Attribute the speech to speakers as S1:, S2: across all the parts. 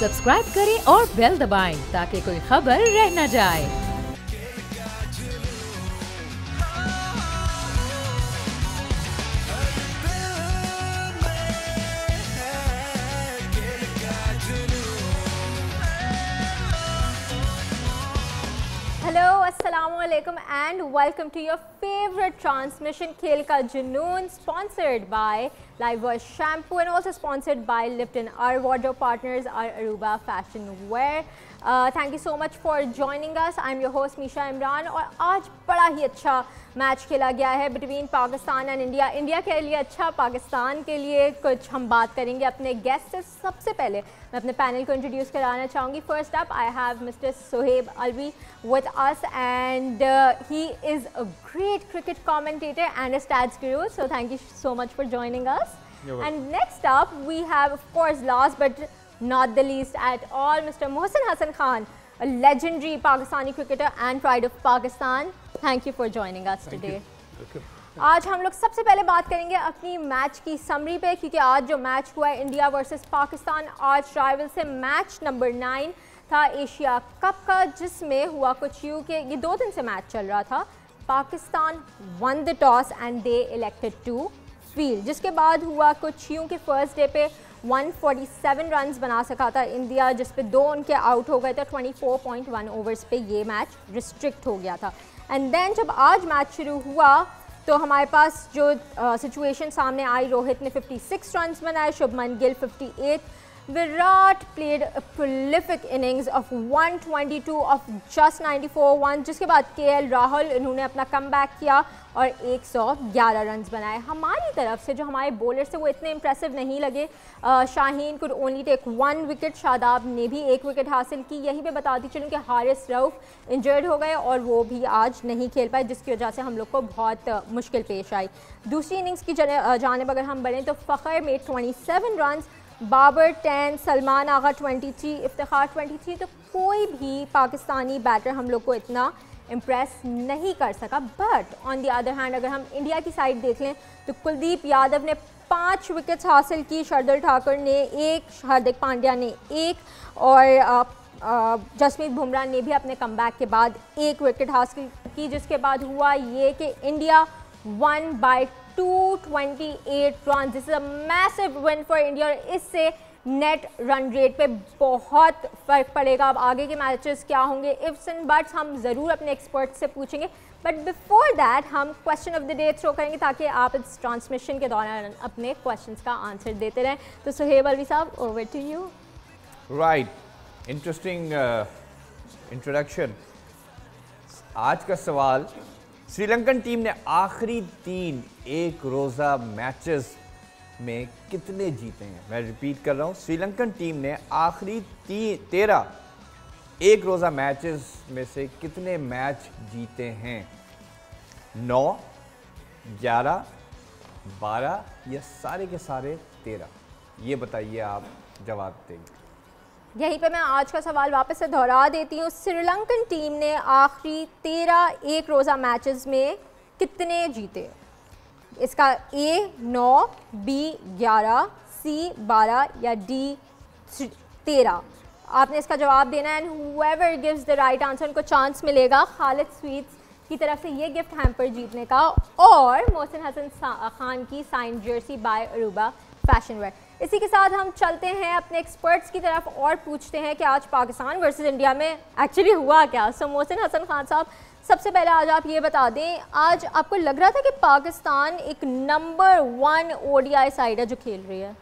S1: Subscribe करें और bell दबाएं ताकि कोई खबर रह न जाए।
S2: Hello, Assalamualaikum and welcome to your favorite transmission Khel Ka Junoon, sponsored by Lifebuoy Shampoo and also sponsored by Lipton. Our wardrobe partners are Aruba Fashion Wear. Thank you so much for joining us. I'm your host Misha Imran और आज बड़ा ही अच्छा match खेला गया है between Pakistan and India. India के लिए अच्छा, पाकिस्तान के लिए कुछ हम बात करेंगे अपने गेस्ट से। सबसे पहले मैं अपने पैनल को इंट्रोड्यूस कराना चाहूँगी। First up I have mister Sohaib Alvi with us and he is a great cricket commentator and a stats guru, so thank you so much for joining us. And next up we have, of course, last but not the least at all, Mr. Mohsin Hassan Khan, a legendary Pakistani cricketer and pride of Pakistan. Thank you for joining us today. आज हम लोग सबसे पहले बात करेंगे अपनी match की summary पे, क्योंकि आज जो मैच हुआ है इंडिया वर्सेस पाकिस्तान, आज ट्राइवल से मैच नंबर 9 था एशिया कप का, जिसमें हुआ कुछ यूँ कि ये 2 दिन से मैच चल रहा था। Pakistan won the toss and they elected to field, जिसके बाद हुआ कुछ यूँ कि फर्स्ट डे पे 147 रन्स बना सका था इंडिया, जिस पे 2 उनके आउट हो गए थे। 24.1 ओवर्स पे ये मैच रिस्ट्रिक्ट हो गया था। एंड देन जब आज मैच शुरू हुआ तो हमारे पास जो सिचुएशन सामने आई, रोहित ने 56 रन्स बनाए, Shubman Gill 58, Virat played a prolific innings of 122 of just 94 1, जिसके बाद केएल राहुल इन्होंने अपना कमबैक किया और 111 रन्स बनाए। हमारी तरफ से जो हमारे बॉलर्स थे वो इतने इंप्रेसिव नहीं लगे। Shaheen could only take 1 wicket, Shadab ने भी 1 विकेट हासिल की। यहीं पे बताती चलूँ कि हारिस रऊफ इंजर्ड हो गए और वो भी आज नहीं खेल पाए, जिसकी वजह से हम लोग को बहुत मुश्किल पेश आई। दूसरी इनिंग्स की जानिब अगर हम बढ़ें तो फ़खर में 27 रन्स, बाबर 10, सलमान आगा 23, इफ्तिखार 23, तो कोई भी पाकिस्तानी बैटर हम लोग को इतना इम्प्रेस नहीं कर सका। But on the other hand अगर हम इंडिया की साइड देख लें तो कुलदीप यादव ने 5 विकेट्स हासिल की, शार्दुल ठाकुर ने 1, हार्दिक पांड्या ने 1 और जसप्रीत बुमराह ने भी अपने कमबैक के बाद 1 विकेट हासिल की, जिसके बाद हुआ ये कि India one by 228 run. This is a massive win for India और इससे नेट रन रेट पे बहुत फ़र्क पड़ेगा। अब आगे के मैचेस क्या होंगे, इफ्स एंड बट्स हम ज़रूर अपने एक्सपर्ट से पूछेंगे, बट बिफोर दैट हम question of the day throw करेंगे ताकि आप इस ट्रांसमिशन के दौरान अपने क्वेश्चंस का आंसर देते रहें। तो सोहेब अलवी साहब, over to you.
S3: Right, interesting introduction. आज का सवाल, श्रीलंकन टीम ने आखिरी 3 एक रोज़ा मैचेस में कितने जीते हैं? मैं रिपीट कर रहा हूँ, श्रीलंकन टीम ने आखिरी 13 एक रोज़ा मैचेस में से कितने मैच जीते हैं? 9, 11, 12 या सारे के सारे 13? ये बताइए, आप जवाब देंगे।
S2: यहीं पे मैं आज का सवाल वापस से दोहरा देती हूँ। श्रीलंकन टीम ने आखिरी 13 एक रोज़ा मैचेस में कितने जीते? इसका A 9, B 11, C 12 या D 13? आपने इसका जवाब देना है and whoever gives the right answer उनको चांस मिलेगा खालिद स्वीट्स की तरफ से ये गिफ्ट हैम्पर जीतने का और मोहसिन हसन खान की sign jersey by Aruba fashion wear. इसी के साथ हम चलते हैं अपने एक्सपर्ट्स की तरफ और पूछते हैं कि आज पाकिस्तान वर्सेस इंडिया में एक्चुअली हुआ क्या। सो मोहसिन हसन खान साहब, सबसे पहले आज आप ये बता दें, आज आपको लग रहा था कि पाकिस्तान एक नंबर 1 ODI साइड है जो खेल रही है?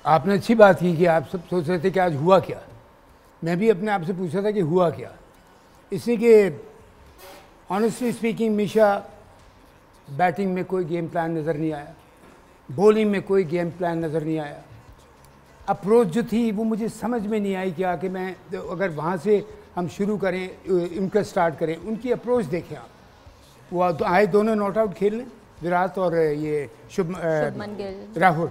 S4: आपने अच्छी बात की कि आप सब सोच रहे थे कि आज हुआ क्या। मैं भी अपने आप से पूछा था कि हुआ क्या, इसलिए कि ऑनेस्टली स्पीकिंग मिशा, बैटिंग में कोई गेम प्लान नज़र नहीं आया, बॉलिंग में कोई गेम प्लान नज़र नहीं आया, अप्रोच जो थी वो मुझे समझ में नहीं आई। क्या कि मैं अगर वहाँ से हम शुरू करें, उनका स्टार्ट करें, उनकी अप्रोच देखें आप। वो आए दोनों नॉट आउट खेलने, विराट और ये शुभमन गिल, राहुल,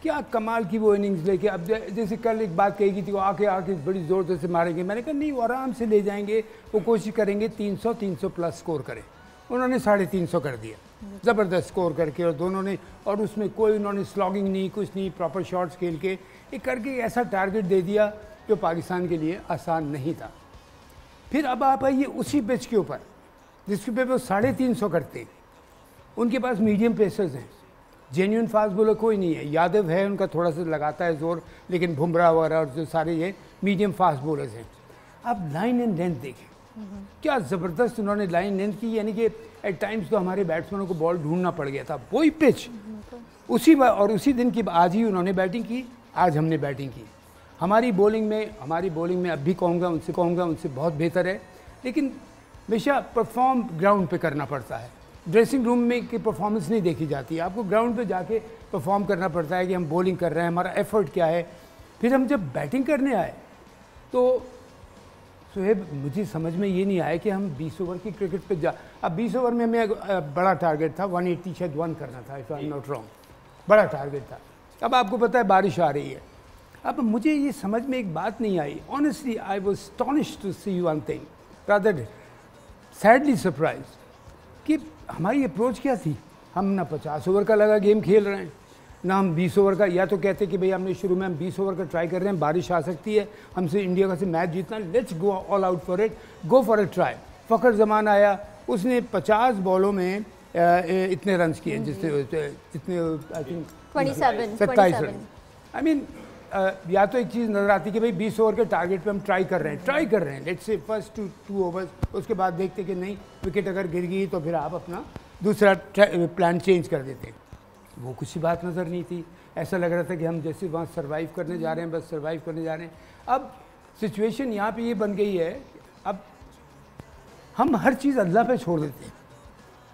S4: क्या कमाल की वो इनिंग्स लेके। अब जैसे कल एक बात कही थी, वो आके बड़ी ज़ोर से मारेंगे, मैंने कहा नहीं, वो आराम से ले जाएंगे, वो कोशिश करेंगे 300 प्लस स्कोर करें। उन्होंने 350 कर दिया, ज़बरदस्त स्कोर करके, और दोनों ने, और उसमें कोई उन्होंने स्लॉगिंग नहीं, कुछ नहीं, प्रॉपर शॉट्स खेल के एक करके ऐसा टारगेट दे दिया जो पाकिस्तान के लिए आसान नहीं था। फिर अब आप आइए उसी पिच के ऊपर जिसके पे वो 350 करते हैं। उनके पास मीडियम पेसर्स हैं, जेन्युइन फास्ट बॉलर कोई नहीं है। यादव है, उनका थोड़ा सा लगाता है जोर, लेकिन बुमराह वगैरह और जो सारे ये मीडियम फास्ट बॉलर्स हैं। अब लाइन एंड लेंथ देखें, क्या ज़बरदस्त उन्होंने लाइन लेंथ की, यानी कि एट टाइम्स तो हमारे बैट्समैनों को बॉल ढूंढना पड़ गया था। वही पिच उसी उसी दिन की आज ही उन्होंने बैटिंग की, आज हमने बैटिंग की। हमारी बॉलिंग में अब भी कहूँगा उनसे बहुत बेहतर है, लेकिन हमेशा परफॉर्म ग्राउंड पे करना पड़ता है। ड्रेसिंग रूम में की परफॉर्मेंस नहीं देखी जाती है, आपको ग्राउंड पे जाके परफॉर्म करना पड़ता है कि हम बॉलिंग कर रहे हैं, हमारा एफर्ट क्या है। फिर हम जब बैटिंग करने आए तो सुहेब मुझे समझ में ये नहीं आया कि हम 20 ओवर की क्रिकेट पे अब 20 ओवर में हमें बड़ा टारगेट था, 180 शायद 1 करना था, if I am not wrong, बड़ा टारगेट था। अब आपको पता है बारिश आ रही है। अब मुझे ये समझ में एक बात नहीं आई, honestly I was astonished to see one thing, rather sadly surprise, कि हमारी अप्रोच क्या थी। हम ना 50 ओवर का लगा गेम खेल रहे हैं, ना हम 20 ओवर का, या तो कहते कि भाई हमने शुरू में हम 20 ओवर का ट्राई कर रहे हैं, बारिश आ सकती है, हमसे इंडिया का से मैच जीतना, let's go all out for it, go for a try. Fakhar Zaman आया, उसने 50 बॉलों में इतने रन किए, जिससे इतने I think 27 run. I mean या तो एक चीज़ नज़र आती कि भाई 20 ओवर के टारगेट पे हम ट्राई कर रहे हैं, लेट्स से फर्स्ट 2 ओवर्स, उसके बाद देखते कि नहीं विकेट अगर गिर गई तो फिर आप अपना दूसरा प्लान चेंज कर देते। वो कुछ ही बात नज़र नहीं थी, ऐसा लग रहा था कि हम जैसे वहाँ सर्वाइव करने जा रहे हैं, बस सर्वाइव करने जा रहे हैं। अब सिचुएशन यहाँ पे ये बन गई है, अब हम हर चीज़ अल्लाह पे छोड़ देते हैं।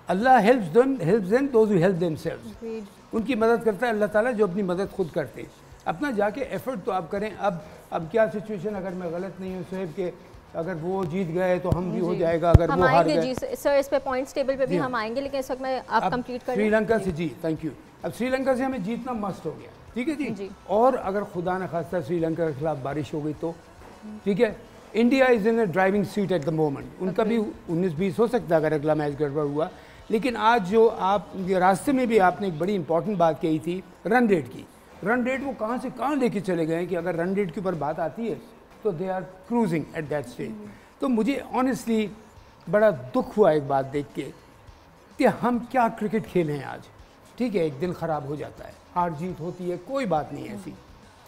S4: Allah helps them those who help themselves, उनकी मदद करता है अल्लाह ताला जो अपनी मदद खुद करते हैं। अपना जाके एफर्ट तो आप करें। अब क्या सिचुएशन, अगर मैं गलत नहीं हूँ साहब के अगर वो जीत गए तो हम भी हो जाएगा, अगर वो हार गए
S2: जी सर इस पे पॉइंट्स टेबल पे भी हम आएंगे, लेकिन इस वक्त मैं आप कंप्लीट कर
S4: श्रीलंका से जी थैंक यू। अब श्रीलंका से हमें जीतना मस्ट हो गया, ठीक है जी। और अगर खुदा न खास्ता श्रीलंका के खिलाफ बारिश हो गई तो ठीक है, India is in a driving seat at the moment. उनका भी 19-20 हो सकता है अगर अगला मैच गड़बड़ हुआ। लेकिन आज जो आप रास्ते में भी आपने एक बड़ी इंपॉर्टेंट बात कही थी रन रेट की। रन रेट वो कहाँ से कहाँ लेके चले गए कि अगर रन रेट के ऊपर बात आती है तो they are cruising at that stage. तो मुझे ऑनेस्टली बड़ा दुख हुआ एक बात देख के कि हम क्या क्रिकेट खेले हैं आज। ठीक है, एक दिन ख़राब हो जाता है, हार जीत होती है, कोई बात नहीं ऐसी,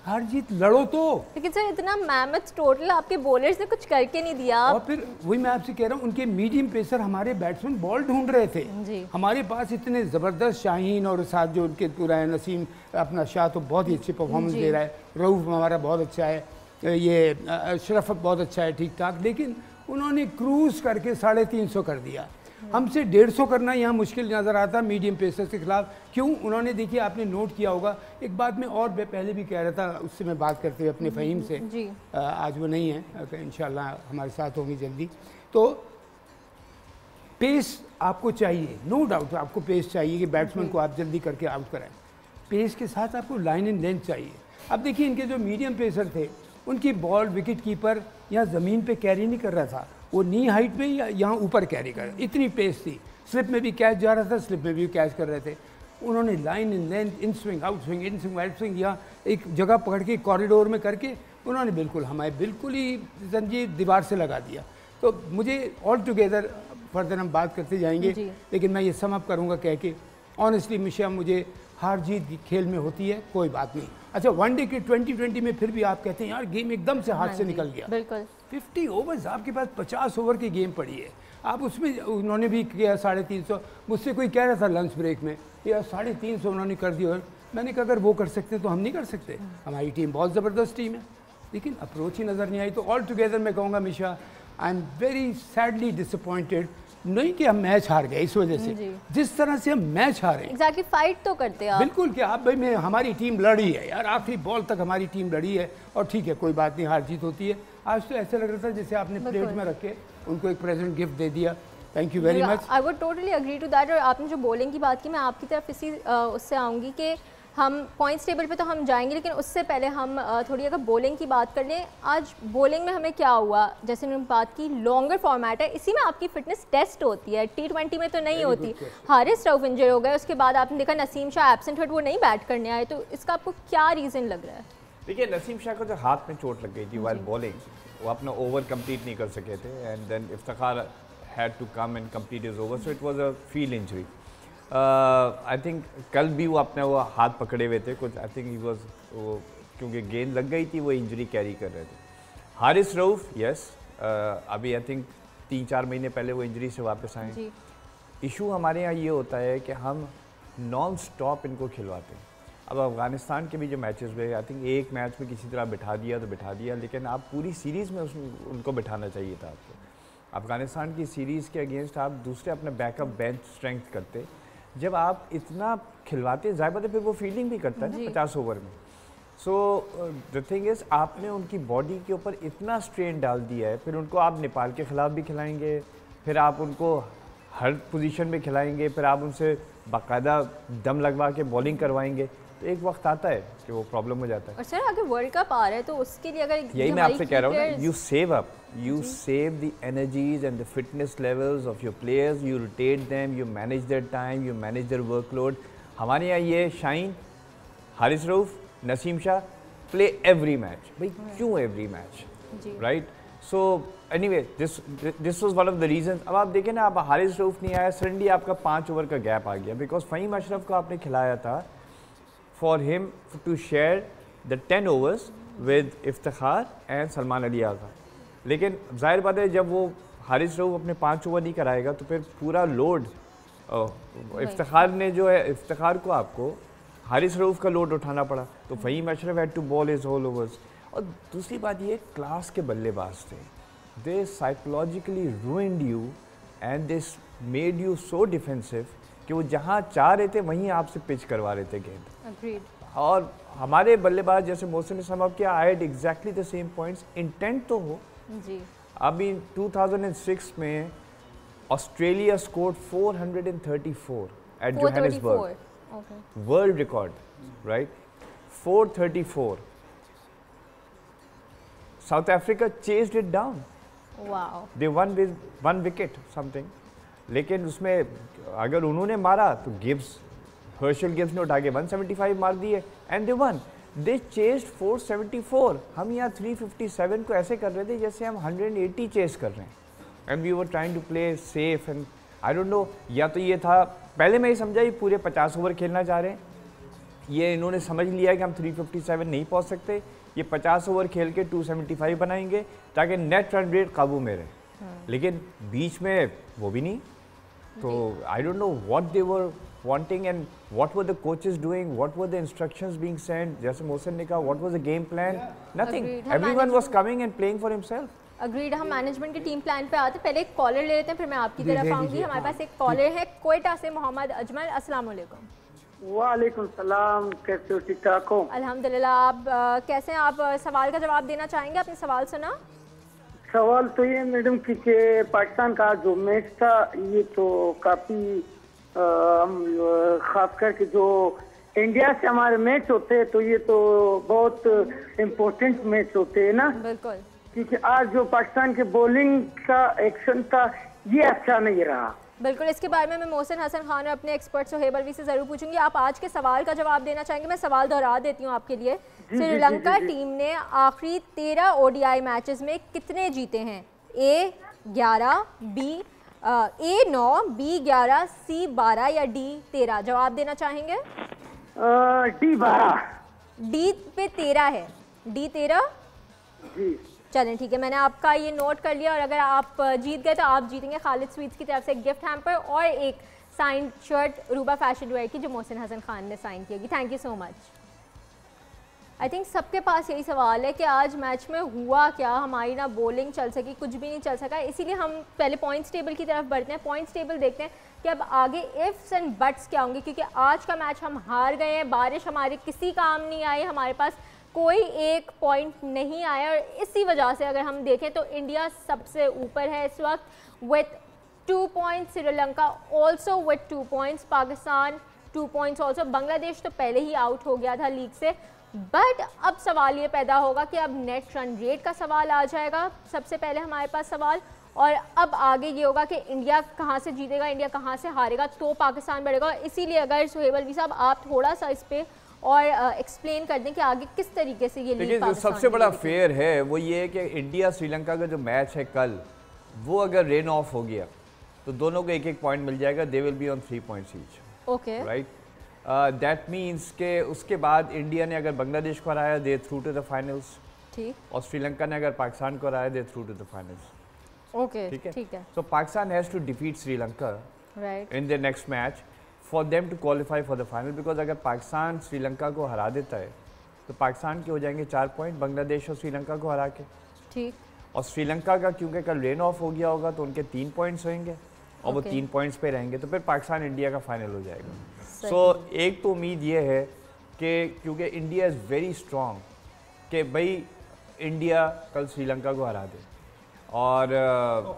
S4: हार जीत लड़ो तो।
S2: लेकिन सर इतना मैच टोटल आपके बॉलर्स ने कुछ करके नहीं दिया।
S4: और फिर वही मैं आपसे कह रहा हूँ, उनके मीडियम पेसर हमारे बैट्समैन बॉल ढूंढ रहे थे
S2: जी।
S4: हमारे पास इतने ज़बरदस्त शाहीन और साथ जो उनके पूरा है नसीम अपना शाह तो बहुत ही अच्छी परफॉर्मेंस दे रहा है, रऊफ हमारा बहुत अच्छा है, ये अशरफ बहुत अच्छा है, ठीक ठाक। लेकिन उन्होंने क्रूज करके 350 कर दिया। हमसे 150 करना यहाँ मुश्किल नज़र आता मीडियम पेसर के खिलाफ। क्यों? उन्होंने देखिए आपने नोट किया होगा एक बात मैं और पहले भी कह रहा था, उससे मैं बात करते हुए अपने फ़हीम से
S2: जी।
S4: आज वो नहीं है, इंशाल्लाह हमारे साथ होंगी जल्दी। तो पेस आपको चाहिए, नो डाउट आपको पेस चाहिए कि बैट्समैन को आप जल्दी करके आउट कराएं। पेस के साथ आपको लाइन एंड लेंथ चाहिए। अब देखिए इनके जो मीडियम पेसर थे उनकी बॉल विकेट कीपर यहाँ ज़मीन पे कैरी नहीं कर रहा था, वो नी हाइट पे या यहाँ ऊपर कैरी कर, इतनी पेस थी। स्लिप में भी कैच जा रहा था, स्लिप में भी कैच कर रहे थे। उन्होंने line in length, in swing out swing, in swing out swing, या एक जगह पकड़ के कॉरिडोर में करके उन्होंने बिल्कुल हमारे बिल्कुल ही जंजीर दीवार से लगा दिया। तो मुझे ऑल टुगेदर फर्दर हम बात करते जाएंगे, लेकिन मैं ये सम अप करूँगा कह के ऑनेस्टली मिशा मुझे हार जीत खेल में होती है, कोई बात नहीं। अच्छा वनडे के 2020 में फिर भी आप कहते हैं यार गेम एकदम से हाथ से निकल गया।
S2: बिल्कुल
S4: 50 ओवर्स आपके पास 50 ओवर की गेम पड़ी है, आप उसमें उन्होंने भी किया 350। मुझसे कोई कह रहा था लंच ब्रेक में यार 350 उन्होंने कर दिया। मैंने कहा अगर वो कर सकते तो हम नहीं कर सकते। हमारी टीम बहुत ज़बरदस्त टीम है, लेकिन अप्रोच ही नज़र नहीं आई। तो ऑल टुगेदर मैं कहूँगा Misha I am very sadly disappointed, नहीं कि हम मैच हार गए इस वजह से, जिस तरह से हम मैच हारे।
S2: एग्जैक्टली फाइट तो करते हैं
S4: बिल्कुल कि आप भाई मैं हमारी टीम लड़ी है यार, आखिरी बॉल तक हमारी टीम लड़ी है और ठीक है कोई बात नहीं, हार जीत होती है। आज तो ऐसा लग रहा था जैसे आपने प्लेट में रख के उनको एक प्रेजेंट गिफ्ट दे दिया। Thank you very much.
S2: I would totally agree to that. और आपने जो बॉलिंग की बात की, मैं आपकी तरफ इसी उससे आऊँगी कि हम पॉइंट्स टेबल पे तो हम जाएंगे, लेकिन उससे पहले हम थोड़ी अगर बॉलिंग की बात कर लें। आज बॉलिंग में हमें क्या हुआ, जैसे उन्होंने बात की लॉन्गर फॉर्मेट है, इसी में आपकी फिटनेस टेस्ट होती है, T20 में तो नहीं होती। हारिस रऊफ इंजर हो गए, उसके बाद आपने देखा नसीम शाह एब्सेंट हट, वो नहीं बैट करने आए, तो इसका आपको क्या रीज़न लग रहा है?
S3: देखिए नसीम शाह को जो हाथ में चोट लग गई थी वाइल बॉलिंग, वो अपना ओवर कंप्लीट नहीं कर सके थे and then Iftikhar had to come and complete his over, so it was a field injury. I think कल भी वो अपने वो हाथ पकड़े हुए थे कुछ, आई थिंक ही वाज वो क्योंकि गेंद लग गई थी वो इंजरी कैरी कर रहे थे। हारिस रऊफ यस, अभी आई थिंक 3-4 महीने पहले वो इंजरी से वापस आए। इशू हमारे यहाँ ये होता है कि हम नॉन स्टॉप इनको खिलवाते हैं। अब अफ़गानिस्तान के भी जो मैचेस हुए, आई थिंक एक मैच में किसी तरह बिठा दिया तो बिठा दिया, लेकिन आप पूरी सीरीज़ में उनको बिठाना चाहिए था आपको। अफ़गानिस्तान की सीरीज़ के अगेंस्ट आप दूसरे अपने बैकअप बेंच स्ट्रेंथ करते, जब आप इतना खिलवाते ज़ाहिर बात है फिर वो फील्डिंग भी करता है ना 50 ओवर में। सो द थिंग इज़ आपने उनकी बॉडी के ऊपर इतना स्ट्रेन डाल दिया है, फिर उनको आप नेपाल के ख़िलाफ़ भी खिलाएंगे, फिर आप उनको हर पोजीशन में खिलाएंगे, फिर आप उनसे बाकायदा दम लगवा के बॉलिंग करवाएंगे, तो एक वक्त आता है कि वो प्रॉब्लम हो जाता है।
S2: और सर आगे वर्ल्ड कप आ रहा है तो उसके लिए अगर
S3: यही मैं आपसे कह रहा हूँ ना, you save up, you save the energies and the fitness levels of your players, you rotate them, you manage their time, you manage their workload. हमारे यहाँ ये shine, Haris Rauf, Naseem Shah play every match. भाई क्यों every match? Right? So anyway, this was one of the reasons. अब आप देखें ना, आप हारिस रऊफ नहीं आया, सडनली आपका 5 ओवर का गैप आ गया, बिकॉज फ़हीम अशरफ को आपने खिलाया था for him to share the 10 overs with Iftikhar and Salman Ali Agha. लेकिन जाहिर बात है जब वो हारिस रऊफ अपने 5 ओवर नहीं कराएगा तो फिर पूरा लोड इफ्तिखार ने जो है, इफ्तिखार को आपको हारिस रऊफ का लोड उठाना पड़ा, तो Faheem Ashraf had to bowl his whole overs. और दूसरी बात ये, क्लास के बल्लेबाज थे, they psychologically ruined you and they made you so defensive कि वो जहाँ चाह रहे थे वहीं आपसे पिच करवा रहे थे गेंद। और हमारे बल्लेबाज जैसे मोहसिन ने समझ किया, I had exactly the same points, intent तो हो
S2: जी।
S3: अभी 2006 में Australia scored 434 at Johannesburg, world record, right, 434। South Africa chased it down, they won with 1 wicket something, लेकिन उसमें अगर उन्होंने मारा तो गिब्स, हर्शल गिब्स ने उठा के 175 मार दिए and they one. They chased 474, हम यहाँ 357 को ऐसे कर रहे थे जैसे हम 180 चेस कर रहे हैं, and we were trying to play safe and I don't know, या तो ये था, पहले मैं ये समझा ये पूरे 50 ओवर खेलना चाह रहे हैं, ये इन्होंने समझ लिया कि हम 357 नहीं पहुँच सकते, ये 50 ओवर खेल के 275 बनाएंगे ताकि नेट रन रेट काबू में रहे, लेकिन बीच में वो भी नहीं। तो आई don't know what they were wanting and what were the coaches doing, what were the instructions being sent, जैसे मोहसिन ने कहा, what was the game plan? Nothing. Everyone was coming and playing for himself.
S2: Agreed. हम management के team plan पे आते, पहले एक collar ले लेते हैं, फिर मैं आपकी तरफ आऊंगी। हमारे पास एक कॉलर है कोयटा से, मोहम्मद अजमल। अस्सलाम वालेकुम।
S5: वालेकुम सलाम, कैसे हो? ठीक ठाक हो?
S2: अल्हम्दुलिल्लाह। आप कैसे हैं? आप सवाल का जवाब देना चाहेंगे? आपने सवाल सुना?
S5: सवाल तो ये मैडम कि पाकिस्तान का जो मैच था ये तो काफी खास करके जो इंडिया से हमारे मैच होते हैं तो ये तो बहुत इम्पोर्टेंट मैच होते हैं ना।
S2: बिल्कुल।
S5: क्योंकि आज जो पाकिस्तान के बॉलिंग का एक्शन था ये अच्छा नहीं रहा।
S2: बिल्कुल, इसके बारे में मैं मोहसिन हसन खान और अपने एक्सपर्ट सुहेब अलवी से ज़रूर पूछूंगी। आप आज के सवाल का जवाब देना चाहेंगे? मैं सवाल दोहरा देती हूँ आपके लिए। श्रीलंका टीम ने आखिरी 13 ODI मैचेस में कितने जीते हैं? A 11, B A 9, B 11, C 12 या D 13? जवाब देना चाहेंगे?
S5: D 12।
S2: D पे 13 है। D 13?
S5: जी।
S2: चलें ठीक है, मैंने आपका ये नोट कर लिया, और अगर आप जीत गए तो आप जीतेंगे खालिद स्वीट्स की तरफ से एक गिफ्ट हैम्पर और एक sign shirt Ruba fashion wear की जो मोहसिन हसन खान ने साइन की होगी। Thank you so much. I think सबके पास यही सवाल है कि आज मैच में हुआ क्या, हमारी ना बॉलिंग चल सकी, कुछ भी नहीं चल सका। इसीलिए हम पहले पॉइंट्स टेबल की तरफ बढ़ते हैं। पॉइंट्स टेबल देखते हैं कि अब आगे इफ्स एंड बट्स क्या होंगे, क्योंकि आज का मैच हम हार गए हैं, बारिश हमारे किसी काम नहीं आई, हमारे पास कोई एक पॉइंट नहीं आया, और इसी वजह से अगर हम देखें तो इंडिया सबसे ऊपर है इस वक्त with 2 points, Sri Lanka also with 2 points, Pakistan 2 points also, Bangladesh तो पहले ही आउट हो गया था लीग से। बट अब सवाल ये पैदा होगा कि अब नेट रन रेट का सवाल आ जाएगा सबसे पहले हमारे पास सवाल, और अब आगे ये होगा कि इंडिया कहाँ से जीतेगा, इंडिया कहाँ से हारेगा, तो पाकिस्तान बढ़ेगा। इसीलिए अगर सुहेब अलवी साहब आप थोड़ा सा इस पर और एक्सप्लेन कर दें कि आगे किस तरीके से ये
S3: देखिए, जो सबसे बड़ा फेयर है वो ये है कि इंडिया श्रीलंका का जो मैच है कल, वो अगर रेन ऑफ हो गया तो दोनों को एक पॉइंट मिल जाएगा। They will be on 3 points each,
S2: okay
S3: right. That means के उसके बाद इंडिया ने अगर बांग्लादेश को हराया, they through to the finals,
S2: ठीक,
S3: और श्रीलंका ने अगर पाकिस्तान को हराया, they through to the finals,
S2: okay,
S3: ठीक है।
S2: है,
S3: so Pakistan has to defeat Sri Lanka
S2: right,
S3: in the next match for them to qualify for the final, because अगर पाकिस्तान श्रीलंका को हरा देता है तो पाकिस्तान के हो जाएंगे 4 पॉइंट बांग्लादेश और श्रीलंका को हरा के,
S2: ठीक,
S3: और श्रीलंका का क्योंकि कल रेन ऑफ हो गया होगा तो उनके 3 पॉइंट्स होंगे और वो 3 पॉइंट्स पे रहेंगे, तो फिर पाकिस्तान इंडिया का फाइनल हो जाएगा। सो एक तो उम्मीद ये है कि क्योंकि इंडिया इज़ वेरी स्ट्रॉन्ग कि भाई इंडिया कल श्रीलंका को हरा दे, और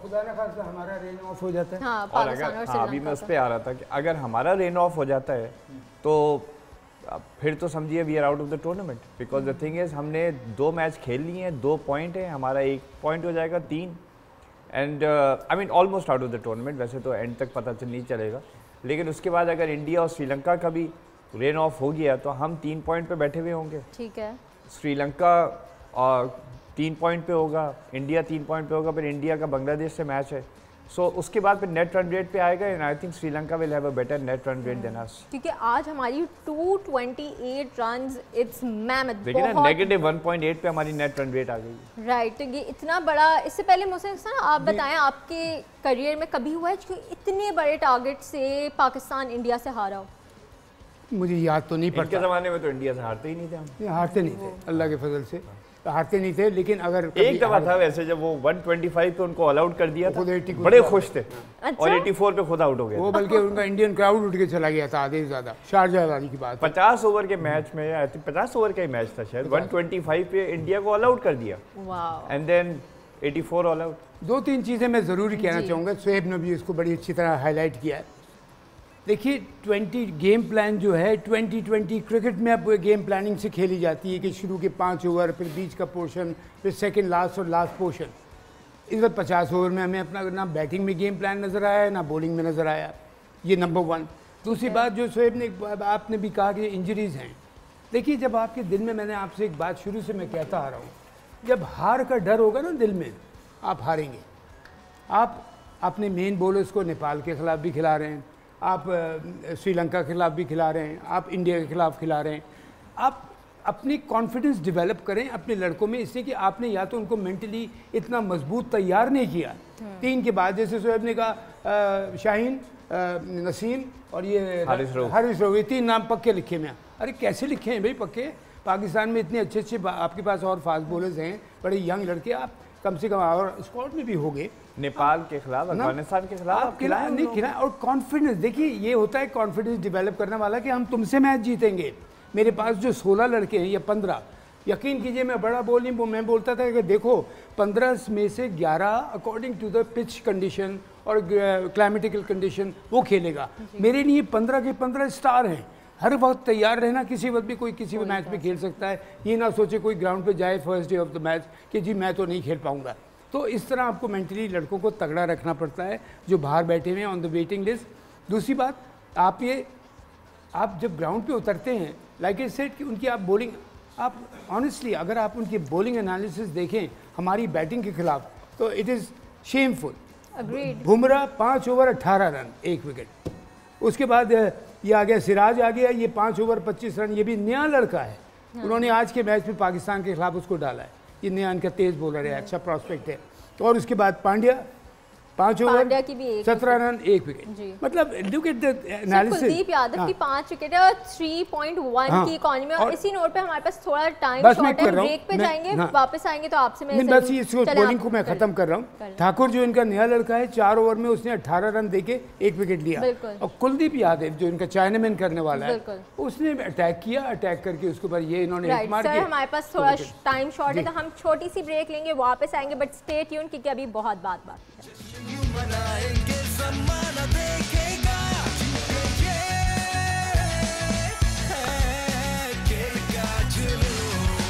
S4: खुदा न खास्ता हमारा रेन ऑफ हो जाता है।
S2: हाँ,
S3: और
S2: पाकिस्तान
S3: अगर
S2: और
S3: हाँ, अभी मैं उस पर आ रहा था कि अगर हमारा रेन ऑफ हो जाता है तो फिर तो समझिए we are out of the tournament, because the thing is हमने 2 मैच खेल लिए हैं, 2 पॉइंट है, हमारा 1 पॉइंट हो जाएगा 3, and I mean almost out of the tournament. वैसे तो एंड तक पता नहीं चलेगा, लेकिन उसके बाद अगर इंडिया और श्रीलंका का भी रेन ऑफ हो गया तो हम 3 पॉइंट पे बैठे हुए होंगे,
S2: ठीक है,
S3: श्रीलंका 3 पॉइंट पे होगा, इंडिया 3 पॉइंट पे होगा, फिर इंडिया का बांग्लादेश से मैच है। सो उसके बाद फिर नेट रन रेट पे आएगा, and I think Sri Lanka will have a better net run rate than us,
S2: क्योंकि आज हमारी 228 रन्स, इट्स मैमथ,
S3: देखिए ना, -1.8 पे हमारी नेट रन रेट आ गई,
S2: राइट। तो ये इतना बड़ा, इससे पहले मुझसे ना आप बताएं आपके करियर में कभी हुआ है कि इतने बड़े टारगेट से पाकिस्तान इंडिया से हारा हो?
S4: मुझे याद तो नहीं
S3: इनके
S4: पड़ता,
S3: ज़माने में तो इंडिया से हारते ही नहीं थे हम,
S4: हारते नहीं थे, अल्लाह के फजल से हारते नहीं थे, लेकिन अगर
S3: एक दफा था वैसे जब वो 125 पे उनको ऑल आउट कर दिया था,
S4: खुद 80
S3: बड़े खुश थे,
S2: अच्छा?
S3: और 84 पे खुद आउट हो गए।
S4: वो बल्कि उनका इंडियन क्राउड उठ के चला गया था आधे से ज़्यादा, शारजाह वाली की बात।
S3: 50 ओवर के मैच में, आई थिंक 50 ओवर का ही मैच था शायद, 125 पे इंडिया को ऑल आउट कर दिया,
S2: वाह,
S3: एंड देन 84 ऑल आउट।
S4: 2-3 चीज़ें मैं ज़रूर कहना चाहूँगा, शोएब ने भी इसको बड़ी अच्छी तरह हाईलाइट किया है। देखिए 20 गेम प्लान जो है 2020 क्रिकेट में अब गेम प्लानिंग से खेली जाती है कि शुरू के 5 ओवर, फिर बीच का पोर्शन, फिर सेकंड लास्ट और लास्ट पोर्शन। इस बार 50 ओवर में हमें अपना ना बैटिंग में गेम प्लान नज़र आया ना बॉलिंग में नज़र आया, ये नंबर 1। दूसरी बात जो शोएब ने आपने भी कहा कि इंजरीज़ हैं। देखिए जब आपके दिल में, मैंने आपसे एक बात शुरू से मैं कहता आ रहा हूँ, जब हार का डर होगा ना दिल में, आप हारेंगे। आप अपने मेन बॉलर्स को नेपाल के ख़िलाफ़ भी खिला रहे हैं, आप श्रीलंका के खिलाफ भी खिला रहे हैं, आप इंडिया के खिलाफ खिला रहे हैं। आप अपनी कॉन्फिडेंस डेवलप करें अपने लड़कों में, इसलिए कि आपने या तो उनको मेंटली इतना मजबूत तैयार नहीं किया। 3 के बाद जैसे शोएब ने कहा शाहीन, नसीम और ये हारिस रऊफ, ये 3 नाम पक्के लिखे में। अरे कैसे लिखे हैं भाई पक्के? पाकिस्तान में इतने अच्छे अच्छे आपके पास और फास्ट बॉलर्स हैं, बड़े यंग लड़के, आप कम से कम, और स्क्वाड में भी हो गए,
S3: नेपाल के खिलाफ, अफगानिस्तान के खिलाफ
S4: खिलाए नहीं खिलाए। और कॉन्फिडेंस, देखिए ये होता है कॉन्फिडेंस डेवलप करने वाला कि हम तुमसे मैच जीतेंगे। मेरे पास जो 16 लड़के हैं या 15, यकीन कीजिए मैं बड़ा बोल नहीं, मैं बोलता था कि देखो 15 में से 11 according to the pitch condition और क्लाइमेटिकल कंडीशन वो खेलेगा। मेरे लिए 15 के 15 स्टार हैं। हर वक्त तैयार रहना, किसी वक्त भी कोई किसी भी मैच में खेल सकता है। ये ना सोचे कोई ग्राउंड पे जाए first day of the match कि जी मैं तो नहीं खेल पाऊंगा। तो इस तरह आपको मेंटली लड़कों को तगड़ा रखना पड़ता है जो बाहर बैठे हुए हैं ऑन द वेटिंग लिस्ट। दूसरी बात, आप जब ग्राउंड पे उतरते हैं, लाइक आई सेड कि उनकी आप बॉलिंग, आप ऑनेस्टली अगर आप उनकी बॉलिंग एनालिसिस देखें हमारी बैटिंग के खिलाफ, तो it is shameful. Bumrah 5 over 18 run 1 wicket. उसके बाद ये आ गया, सिराज आ गया, ये 5 ओवर 25 रन, ये भी नया लड़का है। उन्होंने आज के मैच में पाकिस्तान के खिलाफ उसको डाला है। ये नया इनका तेज बॉलर है, अच्छा प्रॉस्पेक्ट है। और उसके बाद पांड्या 5 ओवर 17 रन 1 विकेट। मतलब look at the analysis.
S2: Kuldeep Yadav की 5 विकेट है और 3.1 की इकोनॉमी में। और इसी नोट पे हमारे पास थोड़ा टाइम शॉर्ट है, ब्रेक पे जाएंगे, वापस आएंगे तो आपसे मैं
S4: बस इसको बॉलिंग को मैं खत्म कर रहा हूँ। ठाकुर जो इनका नया लड़का है, 4 ओवर में उसने 18 रन देके 1 विकेट लिया। और कुलदीप यादव जो इनका चाइनामैन करने वाला है, उसने अटैक किया, अटैक करके उसके ऊपर ये इन्होंने हिट मार दिया।
S2: हमारे पास थोड़ा टाइम शॉर्ट है तो हम छोटी सी ब्रेक लेंगे, वापस आएंगे, बट स्टे ट्यून क्योंकि अभी बहुत बात बाकी है।
S6: मनाएंगे ज़माना देखेगा, ये है खेल का जुनून।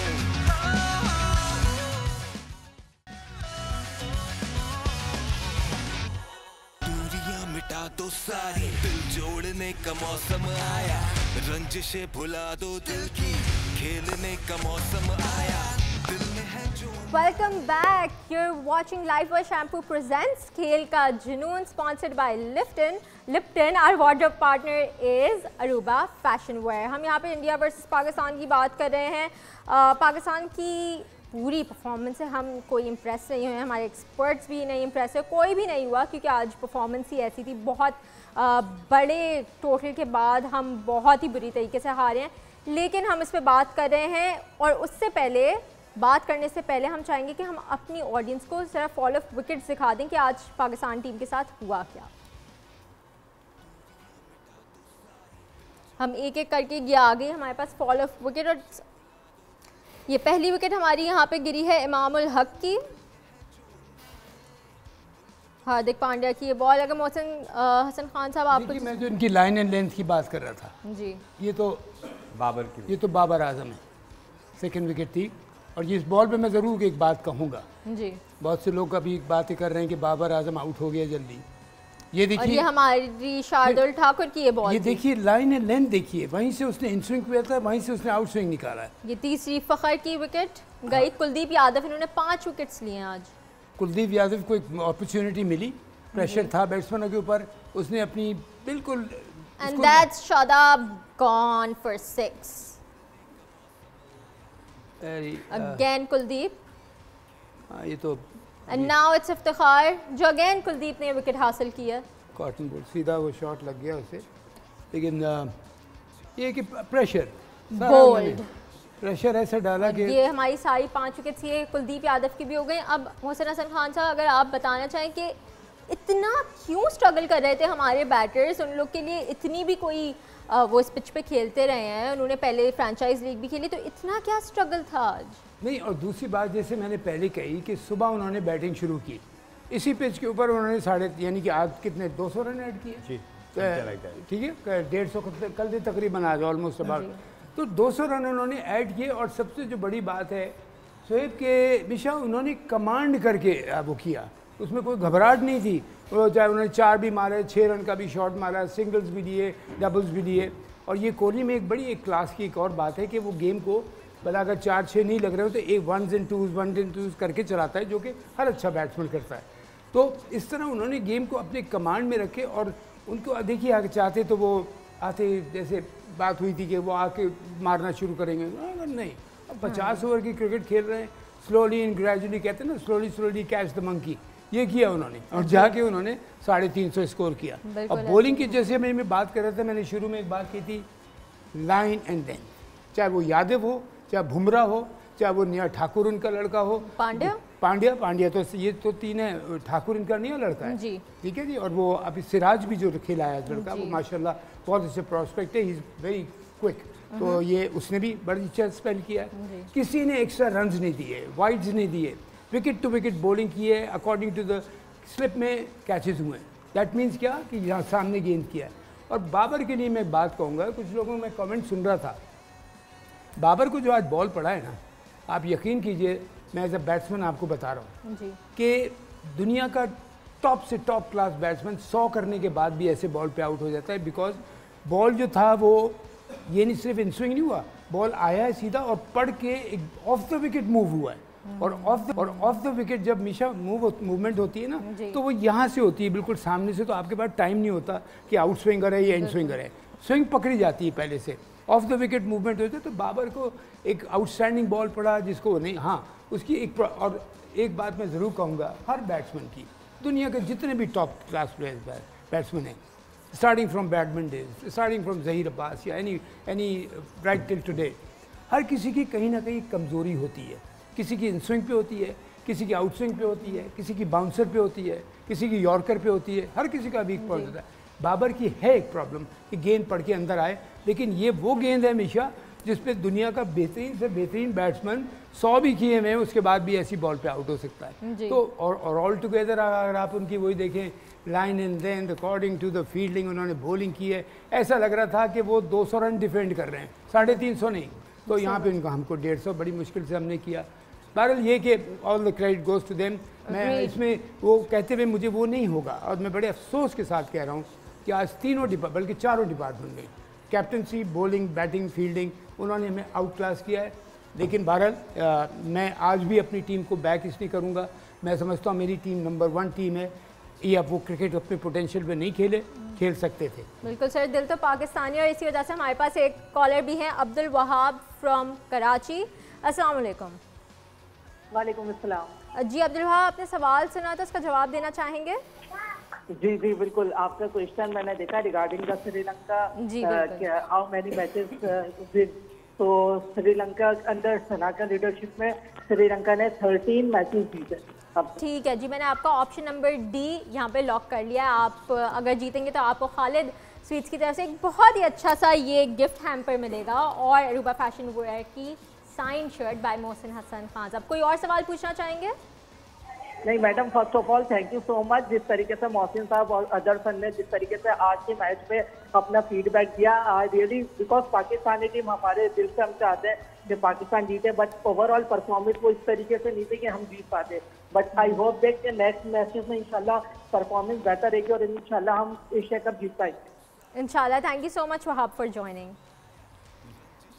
S6: दूरियां मिटा दो सारी, दिल जोड़ने खेलने का मौसम आया, रंजिशें भुला दो दिल की, खेलने का मौसम आया, दिल में है जो।
S2: Welcome back. You're watching Lifebuoy Shampoo presents खेल का जुनून, sponsored by Lipton. Lipton, our wardrobe partner is Aruba Fashion Wear. हम यहाँ पे इंडिया वर्सेस पाकिस्तान की बात कर रहे हैं। पाकिस्तान की पूरी परफॉर्मेंस से हम कोई इम्प्रेस नहीं हुए, हमारे एक्सपर्ट्स भी नहीं इम्प्रेस हुए, कोई भी नहीं हुआ, क्योंकि आज परफॉर्मेंस ही ऐसी थी। बहुत बड़े टोटल के बाद हम बहुत ही बुरी तरीके से हारे हैं, लेकिन हम इस पर बात कर रहे हैं। और उससे पहले, बात करने से पहले हम चाहेंगे कि हम अपनी ऑडियंस को सिर्फ फॉल ऑफ विकेट्स दिखा दें कि आज पाकिस्तान टीम के साथ हुआ क्या। हम एक एक करके ये आ गई हमारे पास फॉल ऑफ विकेट, और ये पहली विकेट हमारी यहाँ पे गिरी है इमाम उल हक की। हार्दिक पांड्या की ये बॉल। अगर मोहसिन हसन खान साहब आपको,
S4: मैं जो इनकी लाइन एंड लेंथ की बात कर रहा था
S2: जी,
S4: ये तो बाबर आजम है, सेकंड विकेट थी। और ये इस बॉल पे मैं ज़रूर एक बात कहूँगा
S2: जी,
S4: बहुत से लोग अभी बातें कर रहे हैं कि बाबर आजम आउट हो गया जल्दी। ये
S2: और
S4: देखिए,
S2: ये हमारी शार्दुल ठाकुर की ये बॉल
S4: ये
S2: थी।
S4: देखिए लाइन एंड लेंथ देखिए, वहीं से उसने इन स्विंग किया था, वहीं से उसने आउट स्विंग निकाला है।
S2: ये तीसरी फ़खर की विकेट गई। कुलदीप यादव, इन्होंने 5 विकेट्स लिए हैं आज।
S4: कुलदीप यादव को एक अपॉर्चुनिटी मिली, प्रेशर था बैट्समैनों के ऊपर, उसने अपनी बिल्कुल।
S2: And that's Shadab gone for 6 again Kuldeep.
S4: ये तो
S2: एंड नाउ इट्स इफ्तिखार, जो अगेन कुलदीप ने विकेट हासिल किया।
S4: कॉटन बॉल सीधा वो शॉट लग गया उसे, लेकिन ये कि प्रेशर
S2: बोल्ड
S4: प्रेशर ऐसा डाला कि
S2: ये हमारी सारी 5 विकेट्स ये कुलदीप यादव की भी हो गई। अब मोहसिन हसन खान साहब, अगर आप बताना चाहें कि इतना क्यों स्ट्रगल कर रहे थे हमारे बैटर्स, उन लोग के लिए इतनी भी कोई वो इस पिच पे खेलते रहे हैं, उन्होंने पहले फ्रेंचाइज लीग भी खेली, तो इतना क्या स्ट्रगल था आज?
S4: नहीं, और दूसरी बात जैसे मैंने पहले कही कि सुबह उन्होंने बैटिंग शुरू की इसी पिच के ऊपर, उन्होंने यानी कि आज कितने 200 रन ऐड किए, ठीक है, 150 कल तकरीबन आज ऑलमोस्ट अबाउट, तो 200 रन उन्होंने ऐड किए। और सबसे जो बड़ी बात है शोएब के मिशा, उन्होंने कमांड करके वो किया, उसमें कोई घबराहट नहीं थी। चाहे उन्होंने 4 भी मारे, 6 रन का भी शॉट मारा, सिंगल्स भी लिए, डबल्स भी लिए। और ये कोहली में एक बड़ी एक क्लास की एक और बात है कि वो गेम को भला अगर 4-6 नहीं लग रहे हो तो एक 1s and 2s करके चलाता है, जो कि हर अच्छा बैट्समैन करता है। तो इस तरह उन्होंने गेम को अपने कमांड में रखे। और उनको देखिए आगे चाहते तो वो आते, जैसे बात हुई थी कि वो आके मारना शुरू करेंगे, नहीं, अब 50 ओवर की क्रिकेट खेल रहे हैं, स्लोली एंड ग्रेजुअली कहते हैं ना, स्लोली कैच द मंकी, ये किया उन्होंने और जाके उन्होंने 350 स्कोर किया। अब बॉलिंग की जैसे मैं बात कर रहा था, मैंने शुरू में एक बात की थी, लाइन एंड लेंथ, चाहे वो यादव हो, चाहे बुमराह हो, चाहे वो निया ठाकुर उनका लड़का हो, पांड्या तो ये तो 3 है, ठाकुर इनका नहीं लड़का है जी, ठीक है जी। और वो अभी सिराज भी जो खेला है लड़का, वो माशाल्लाह बहुत अच्छे प्रोस्पेक्ट है, ही इज़ वेरी क्विक, तो ये उसने भी बड़ी अच्छा स्पेल किया है। किसी ने एक्स्ट्रा रन्स नहीं दिए, वाइड्स नहीं दिए, विकेट टू विकेट बॉलिंग की है, अकॉर्डिंग टू द स्लिप में कैचेस हुए। दैट मीन्स क्या कि यहाँ सामने गेंद किया है। और बाबर के लिए मैं बात कहूँगा, कुछ लोगों में कमेंट सुन रहा था, बाबर को जो आज बॉल पड़ा है ना, आप यकीन कीजिए, मैं एज अ बैट्समैन आपको बता रहा हूँ कि दुनिया का टॉप से टॉप क्लास बैट्समैन 100 करने के बाद भी ऐसे बॉल पे आउट हो जाता है। बिकॉज बॉल जो था वो ये नहीं सिर्फ इन स्विंग नहीं हुआ, बॉल आया है सीधा और पड़ के एक ऑफ द विकेट मूव हुआ है। और ऑफ द विकेट जब मिशा मूवमेंट होती है ना, तो वो यहाँ से होती है बिल्कुल सामने से, तो आपके पास टाइम नहीं होता कि आउट स्विंगर है या इन स्विंगर है, स्विंग पकड़ी जाती है पहले से, ऑफ द विकेट मूवमेंट होती है। तो बाबर को एक आउटस्टैंडिंग बॉल पड़ा जिसको नहीं, हाँ उसकी एक, और एक बात मैं ज़रूर कहूँगा हर बैट्समैन की, दुनिया के जितने भी टॉप क्लास प्लेयर्स बैट्समैन हैं, starting from badminton days, starting from Zaheer Abbas या एनी राइट टिल टुडे, हर किसी की कहीं ना कहीं कमज़ोरी होती है। किसी की इन स्विंग पे होती है, किसी की आउट स्विंग पे होती है, किसी की बाउंसर पे होती है, किसी की यॉर्कर पे होती है, हर किसी का वीक पॉइंट होता है। बाबर की है एक प्रॉब्लम कि गेंद पड़ के अंदर आए, लेकिन ये वो गेंद है हमेशा जिस पे दुनिया का बेहतरीन से बेहतरीन बैट्समैन 100 भी किए हुए हैं, उसके बाद भी ऐसी बॉल पे आउट हो सकता है। तो और ऑल टुगेदर अगर आप उनकी वही देखें, line and then according to the fielding उन्होंने बॉलिंग की है, ऐसा लग रहा था कि वो 200 रन डिफेंड कर रहे हैं, 350 नहीं, तो यहाँ पे उनको हमको 150 बड़ी मुश्किल से हमने किया। बहरहाल ये कि all the credit goes to them. मैं इसमें वो कहते हुए मुझे वो नहीं होगा, और मैं बड़े अफसोस के साथ कह रहा हूँ कि आज तीनों बल्कि चारों डिपार्टमेंट में कैप्टनसी, बॉलिंग, बैटिंग, फील्डिंग उन्होंने हमें आउट क्लास किया है। लेकिन बहरहाल मैं आज भी अपनी टीम को बैक इसलिए करूँगा, मैं समझता हूँ मेरी टीम नंबर 1 टीम है। ये अब वो क्रिकेट अपने पोटेंशियल पे नहीं खेल सकते थे।
S2: बिल्कुल सर, दिल तो पाकिस्तानी, और इसी वजह से हमारे पास एक कॉलर भी हैं, अब्दुल वहाब फ्रॉम कराची। अस्सलाम वालेकुम।
S5: वालेकुम अस्सलाम।
S2: जी अब्दुल वहाब, आपने सवाल सुना तो उसका जवाब देना चाहेंगे?
S5: जी जी बिल्कुल, आपका क्वेश्चन मैंने देखा regarding the Sri Lanka, how many matches, तो श्रीलंका अंडर सना का लीडरशिप में श्रीलंका ने 13 मैचेस जीते।
S2: ठीक है जी, मैंने आपका ऑप्शन नंबर डी यहाँ पे लॉक कर लिया। आप अगर जीतेंगे तो आपको खालिद स्वीट्स की तरफ से एक बहुत ही अच्छा सा ये गिफ्ट हैम्पर मिलेगा और अरूबा फैशन वेयर की sign shirt by Mohsin Hasan Khan. आप कोई और सवाल पूछना चाहेंगे?
S5: नहीं madam, first of all thank you so much, जिस तरीके से मोहसिन साहब और अदरसन ने जिस तरीके से आज के मैच में अपना फीडबैक दिया, I really, because Pakistani team हमारे दिल से हम चाहते हैं कि पाकिस्तान जीते, बट ओवरऑल परफॉर्मेंस वो इस तरीके से नहीं थी कि हम जीत पाते। बट आई होप देख के नेक्स्ट मैचेस में इंशाल्लाह परफॉर्मेंस बेहतर रहेगी और इंशाल्लाह हम एशिया कप जीत पाएंगे
S2: इंशाल्लाह। Thank you so much Wahab for joining.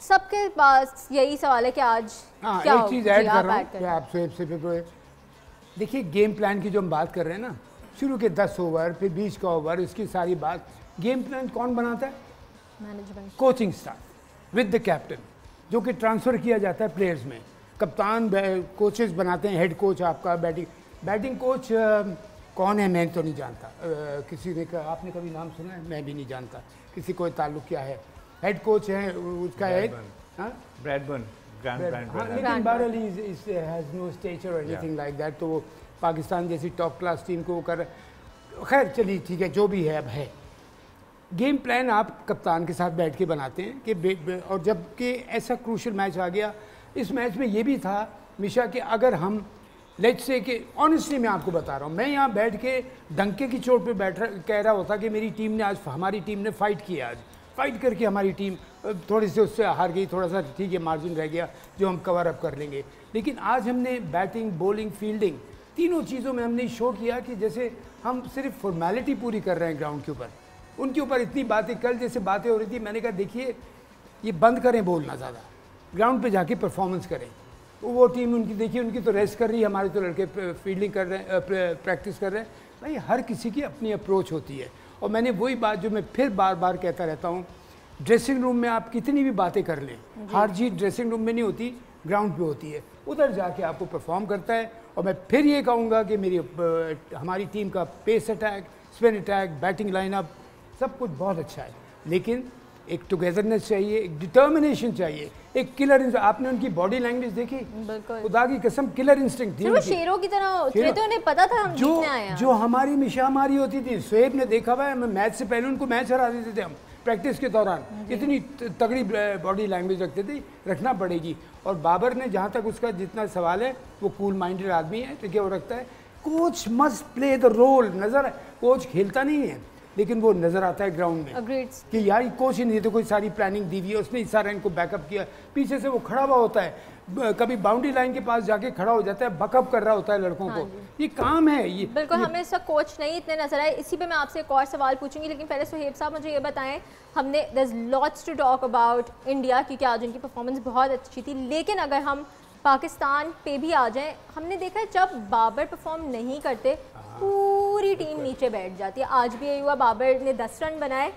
S2: सबके पास यही सवाल है कि आज क्या
S4: एक चीज़ ऐड कर रहा हूँ आपसे। देखिए गेम प्लान की जो हम बात कर रहे हैं ना, शुरू के 10 ओवर फिर 20 का ओवर, इसकी सारी बात गेम प्लान कौन बनाता है?
S2: Management,
S4: coaching staff with the captain, जो कि ट्रांसफ़र किया जाता है प्लेयर्स में। कप्तान कोचेस बनाते हैं, हेड कोच आपका, बैटिंग कोच कौन है मैं तो नहीं जानता, किसी ने आपने कभी नाम सुना है? मैं भी नहीं जानता किसी को ताल्लुक क्या है। हेड कोच है उसका है
S3: ब्रैडबर्न,
S4: लेकिन बहरहाल हैज़ नो स्टेचर और एनीथिंग लाइक दैट, तो वो पाकिस्तान जैसी टॉप क्लास टीम को वो कर, खैर चलिए ठीक है, जो भी है अब है। गेम प्लान आप कप्तान के साथ बैठ के बनाते हैं कि और जबकि ऐसा क्रूशल मैच आ गया, इस मैच में ये भी था मिशा कि अगर हम लेट्स से कि ऑनेस्टली मैं आपको बता रहा हूँ, मैं यहाँ बैठ के डंके की चोट पे कह रहा होता कि मेरी टीम ने आज, हमारी टीम ने फाइट किया, आज फाइट करके हमारी टीम थोड़ी सी उससे हार गई, थोड़ा सा ठीक है मार्जिन रह गया जो हम कवर अप कर लेंगे। लेकिन आज हमने बैटिंग, बॉलिंग, फील्डिंग तीनों चीज़ों में हमने शो किया कि जैसे हम सिर्फ फॉर्मेलिटी पूरी कर रहे हैं ग्राउंड के ऊपर। उनके ऊपर इतनी बातें, कल जैसे बातें हो रही थी, मैंने कहा देखिए ये बंद करें बोलना, ज़्यादा ग्राउंड पे जाके परफॉर्मेंस करें। वो टीम उनकी देखिए, उनकी तो रेस्ट कर रही है, हमारे तो लड़के फील्डिंग कर रहे हैं, प्रैक्टिस कर रहे हैं। भाई हर किसी की अपनी अप्रोच होती है। और मैंने वही बात जो मैं फिर बार बार कहता रहता हूँ, ड्रेसिंग रूम में आप कितनी भी बातें कर लें, हार जीत ड्रेसिंग रूम में नहीं होती, ग्राउंड पे होती है। उधर जाके आपको परफॉर्म करता है। और मैं फिर ये कहूँगा कि हमारी टीम का pace attack, spin attack, batting lineup सब कुछ बहुत अच्छा है, लेकिन एक टुगेदरनेस चाहिए, एक डिटर्मिनेशन चाहिए, एक किलर इंस्टिंक्ट। आपने उनकी बॉडी लैंग्वेज देखी, खुदा की कसम किलर इंस्टिंक्ट थी,
S2: वो शेरों की तरह उतरे थे, उन्हें पता था हम जीतने आए हैं।
S4: जो हमारी मिशा हमारी होती थी, शोएब ने देखा हुआ है, मैच से पहले उनको मैच हरा देते थे हम प्रैक्टिस के दौरान, इतनी तगड़ी बॉडी लैंग्वेज रखते थे, रखना पड़ेगी। और बाबर ने, जहाँ तक उसका जितना सवाल है, वो कूल माइंडेड आदमी है, ठीक है, वो रखता है। Coach must play the role, नजर कोच खेलता नहीं है लेकिन वो नजर आता है ग्राउंड में कि यार कोच ही नहीं, तो कोई सारी प्लानिंग दी हुई है, उसने इस सारा इनको बैकअप किया, पीछे से वो खड़ा हुआ होता है, कभी बाउंड्री लाइन के पास जाके खड़ा हो जाता है, बैकअप कर रहा होता है लड़कों को। ये काम है ये
S2: बिल्कुल। हमें इसका कोच नहीं इतने नजर आए। इसी पे मैं आपसे एक और सवाल पूछूंगी, लेकिन पहले सुहेब साहब मुझे ये बताएं, हमने there is lots to talk about India क्योंकि आज उनकी परफॉर्मेंस बहुत अच्छी थी, लेकिन अगर हम पाकिस्तान पे भी आ जाएं, हमने देखा है जब बाबर परफॉर्म नहीं करते पूरी टीम नीचे बैठ जाती है। आज भी यही हुआ, बाबर ने 10 रन बनाए,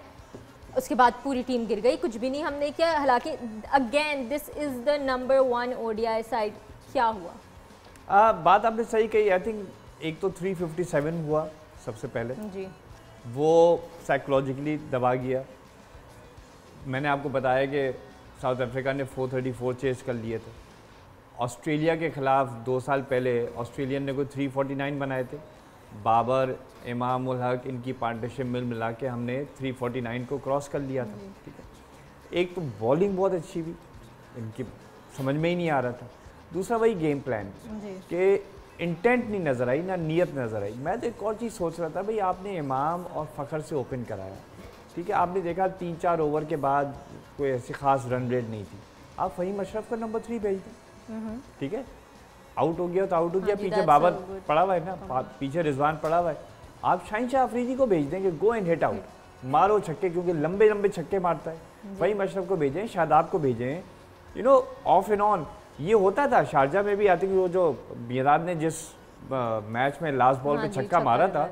S2: उसके बाद पूरी टीम गिर गई, कुछ भी नहीं हमने किया। हालांकि again this is the number 1 ODI side. क्या हुआ?
S3: बात आपने सही कही। आई थिंक एक तो 357 हुआ सबसे पहले
S2: जी,
S3: वो साइकोलॉजिकली दबा गया। मैंने आपको बताया कि साउथ अफ्रीका ने 434 चेस कर लिए थे। ऑस्ट्रेलिया के ख़िलाफ़ 2 साल पहले ऑस्ट्रेलियन ने कोई 349 बनाए थे। बाबर, इमाम उल हक, इनकी पार्टनरशिप मिला के हमने 349 को क्रॉस कर लिया था। ठीक है, एक तो बॉलिंग बहुत अच्छी हुई, इनकी समझ में ही नहीं आ रहा था। दूसरा वही गेम प्लान कि इंटेंट नहीं नज़र आई, ना नीयत नज़र आई। मैं तो एक और चीज़ सोच रहा था, भाई आपने इमाम और फ़खर से ओपन कराया, ठीक है, आपने देखा 3-4 ओवर के बाद कोई ऐसी ख़ास रन रेट नहीं थी, आप फ़हीम अशरफ का नंबर 3 भेज दें, ठीक है, आउट हो गया तो आउट हो गया। पीछे बाबर पड़ा हुआ है ना, पीछे रिजवान पड़ा हुआ है, आप शाहीन शाह अफरीदी को भेज देंगे, गो एंड हिट आउट, मारो छक्के, क्योंकि लंबे लंबे छक्के मारता है। फहीम अशरफ को भेजें, शादाब को भेजें, you know of and on. ये होता था शारजा में भी, आती वो जो मिराज ने जिस मैच में लास्ट बॉल पे छक्का मारा था,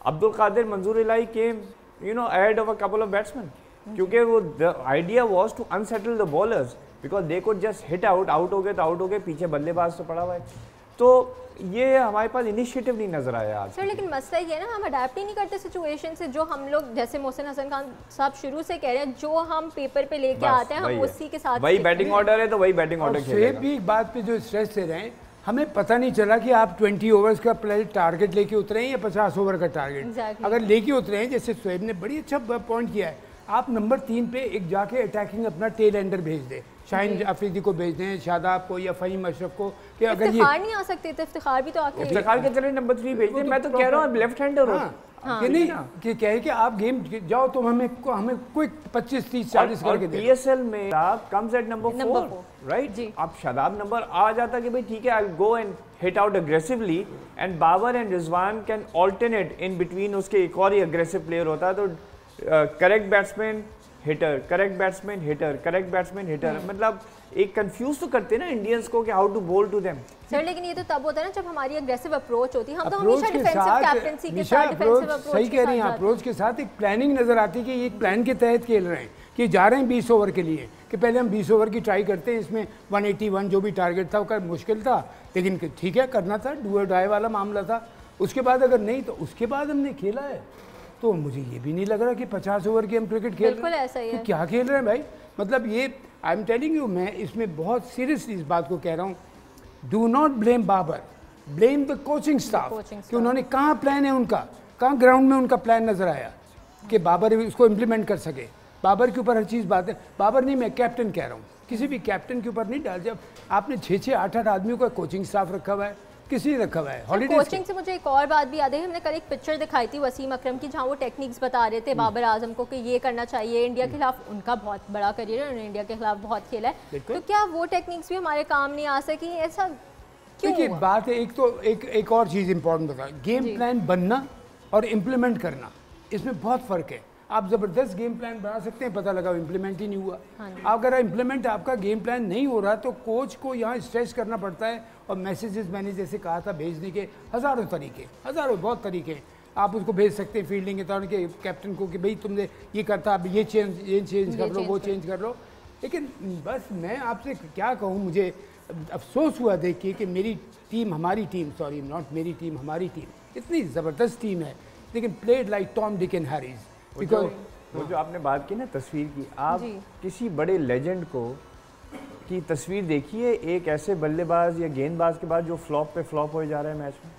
S3: Abdul Qadir Manzoor Elahi came you know ahead of a couple of batsman, क्योंकि वो the idea was to unsettle the bowlers because they could just hit out, out हो गए तो आउट हो गए, पीछे बल्लेबाज तो पड़ा हुआ है। तो ये हमारे पास इनिशिएटिव नहीं नजर आया आज।
S2: सर लेकिन मसला ये है ना, हम अडेप्ट ही नहीं करते सिचुएशन से, जो हम लोग जैसे मोहसिन हसन खान साहब शुरू से कह रहे हैं, जो हम पेपर पे लेके आते हैं हम उसी के साथ,
S3: वही बैटिंग ऑर्डर है तो वही बैटिंग ऑर्डर खेलेगा।
S4: भी एक बात पे जो स्ट्रेस दे रहे हैं, हमें पता नहीं चला कि आप 20 ओवर्स का प्ले टारगेट लेके उतरे हैं या 50 ओवर का टारगेट। अगर लेके उतरे हैं, जैसे शोएब ने बड़ी अच्छा पॉइंट किया है, आप नंबर 3 पे एक जाके अटैकिंग अपना टेल एंडर भेज दे, शाहीन अफरीदी को भेज दें, शादाब को या फहीम अशरफ को, कि अगर ये
S2: इफ्तिखार नहीं आ सकते तो इफ्तिखार भी तो आके
S3: इफ्तिखार के चले नंबर 3 भेज दें। मैं तो कह रहा हूं लेफ्ट हैंडर हो
S4: कि नहीं कि कहे कि आप गेम जाओ तो हमें क्विक 25 30 40 करके दे।
S3: पीएसएल में आप कम्स एट नंबर 4 राइट, आप शादाब नंबर आ जाता कि भाई ठीक है, I go and hit out aggressively and Babar and Rizwan can alternate in between, उसके एक और ही अग्रेसिव प्लेयर होता है, तो correct batsman hitter, correct batsman hitter, correct batsman hitter, मतलब एक कंफ्यूज तो करते हैं ना इंडियंस को कि हाउ टू बोल टू देम।
S2: सर लेकिन ये तो तब होता है ना जब हमारी अग्रेसिव अप्रोच होती है, हम तो हमेशा डिफेंसिव कैप्टेंसी के साथ, डिफेंसिव अप्रोच
S4: सही कह रही हैं, अप्रोच के साथ एक प्लानिंग नजर आती है कि एक प्लान के तहत खेल रहे हैं, कि जा रहे हैं 20 ओवर के लिए, कि पहले हम 20 ओवर की ट्राई करते हैं, इसमें 181 जो भी टारगेट था वो मुश्किल था, लेकिन ठीक है करना था, डू और डाई वाला मामला था। उसके बाद अगर नहीं तो उसके बाद हमने खेला है, तो मुझे ये भी नहीं लग रहा कि 50 ओवर की हम क्रिकेट खेल रहे हैं।
S2: ऐसा ही है।
S4: तो क्या खेल रहे हैं भाई, मतलब ये आई एम टेलिंग यू, मैं इसमें बहुत सीरियसली इस बात को कह रहा हूँ, do not blame Babar, blame the coaching staff, कि उन्होंने कहाँ प्लान है उनका, कहाँ ग्राउंड में उनका प्लान नजर आया कि बाबर उसको इम्प्लीमेंट कर सके। बाबर के ऊपर हर चीज़ बात है, बाबर नहीं, मैं कैप्टन कह रहा हूँ, किसी भी कैप्टन के ऊपर नहीं डाल। जब आपने 6-6 8-8 आदमियों का कोचिंग स्टाफ रखा हुआ है, किसी ने रखा हुआ है हॉलीडेज।
S2: कोचिंग से मुझे एक और बात भी याद है, हमने कल एक पिक्चर दिखाई थी वसीम अकरम की, जहाँ वो टेक्निक्स बता रहे थे बाबर आजम को कि ये करना चाहिए। इंडिया के खिलाफ उनका बहुत बड़ा करियर है, उन्होंने इंडिया के खिलाफ बहुत खेला है, तो क्या वो टेक्निक्स भी हमारे काम नहीं आ सकी, ऐसा क्यों?
S4: देखिए बात है, एक तो एक और चीज़ इंपॉर्टेंट बता, गेम प्लान बनना और इम्प्लीमेंट करना, इसमें बहुत फ़र्क है। आप ज़बरदस्त गेम प्लान बना सकते हैं, पता लगा इम्प्लीमेंट ही नहीं हुआ। अगर इम्प्लीमेंट आपका गेम प्लान नहीं हो रहा तो कोच को यहाँ स्ट्रेस करना पड़ता है, और मैसेजेस मैंने जैसे कहा था भेजने के हज़ारों तरीके, हज़ारों बहुत तरीके आप उसको भेज सकते हैं फील्डिंग के तौर के कैप्टन को कि भाई तुमने ये करता, अब ये चेंज कर लो, वो चेंज कर लो। लेकिन बस मैं आपसे क्या कहूँ, मुझे अफसोस हुआ देख के कि मेरी टीम, हमारी टीम, सॉरी नॉट मेरी टीम, हमारी टीम इतनी ज़बरदस्त टीम है, लेकिन played like Tom Dick and Harry's.
S3: वो जो आपने बात की ना तस्वीर की, आप किसी बड़े लेजेंड को की तस्वीर देखिए, एक ऐसे बल्लेबाज या गेंदबाज के बाद जो फ्लॉप पे फ्लॉप हो जा रहा है मैच में,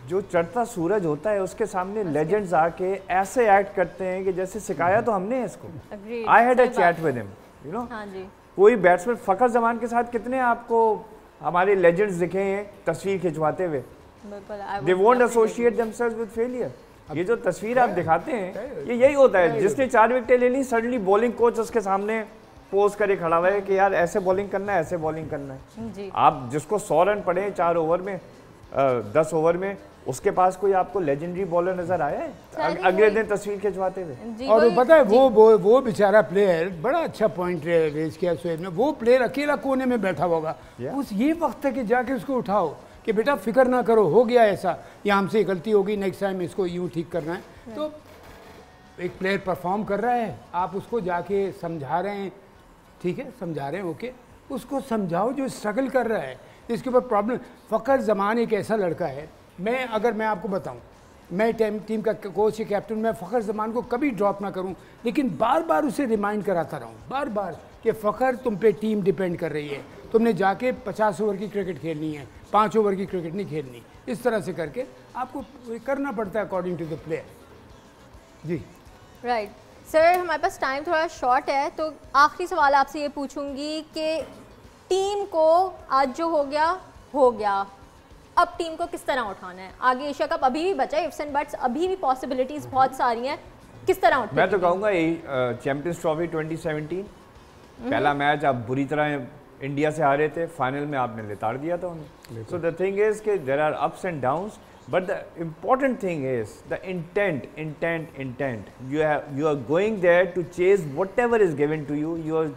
S3: जो चढ़ता सूरज होता है उसके सामने लेजेंड्स आके ऐसे एक्ट करते हैं कि जैसे सिखाया तो हमने इसको। I had a chat with him, you know, कोई बैट्समैन फखर जमान के साथ कितने आपको हमारे लेजेंड्स दिखे हैं तस्वीर खिंचवाते हुए, they won't associate themselves with failure. ये जो तस्वीर आप दिखाते हैं ये यही होता है, जिसने 4 विकेटें ले ली सडनली बॉलिंग कोच उसके सामने पोज करे खड़ा हुआ है कि यार ऐसे बॉलिंग करना है, ऐसे बॉलिंग करना है। आप जिसको 100 रन पड़े 4 ओवर में, 10 ओवर में, उसके पास कोई आपको लेजेंडरी बॉलर नजर आया है अगले दिन तस्वीर खिंचवाते हुए?
S4: और पता है वो बेचारा प्लेयर, बड़ा अच्छा पॉइंट रेज किया शोएब ने, वो प्लेयर अकेला कोने में बैठा होगा, उस ये वक्त है कि जाके उसको उठाओ कि बेटा फिक्र ना करो, हो गया ऐसा, या हमसे गलती होगी, नेक्स्ट टाइम इसको यूँ ठीक करना है। तो एक प्लेयर परफॉर्म कर रहा है, आप उसको जाके समझा रहे हैं, ठीक है समझा रहे हैं, ओके, उसको समझाओ जो स्ट्रगल कर रहा है, इसके ऊपर प्रॉब्लम। फ़खर ज़मान एक ऐसा लड़का है, अगर मैं आपको बताऊं, मैं टीम का कोच या कैप्टन, मैं फ़खर ज़मान को कभी ड्रॉप ना करूं, लेकिन बार बार उसे रिमाइंड कराता रहूं, बार बार कि फ़खर तुम पे टीम डिपेंड कर रही है, तुमने जाके 50 ओवर की क्रिकेट खेलनी है, 5 ओवर की क्रिकेट नहीं खेलनी। इस तरह से करके आपको करना पड़ता है अकॉर्डिंग टू द प्लेयर। जी
S2: राइट सर, हमारे पास टाइम थोड़ा शॉर्ट है, तो आखिरी सवाल आपसे ये पूछूंगी कि टीम को आज जो हो गया, अब टीम को किस तरह उठाना है? आगे एशिया कप अभी भी बचा है, इफ्स एंड बट्स अभी भी पॉसिबिलिटीज बहुत सारी हैं, किस तरह उठाना?
S3: मैं तो कहूँगा चैंपियंस ट्रॉफी 2017 पहला मैच आप बुरी तरह इंडिया से हारे थे, फाइनल में आपने लिताड़ दिया था उन्हें। सो द थिंग इज कि there are ups and downs, but the important thing is the intent you are going there to chase whatever is given to you. You are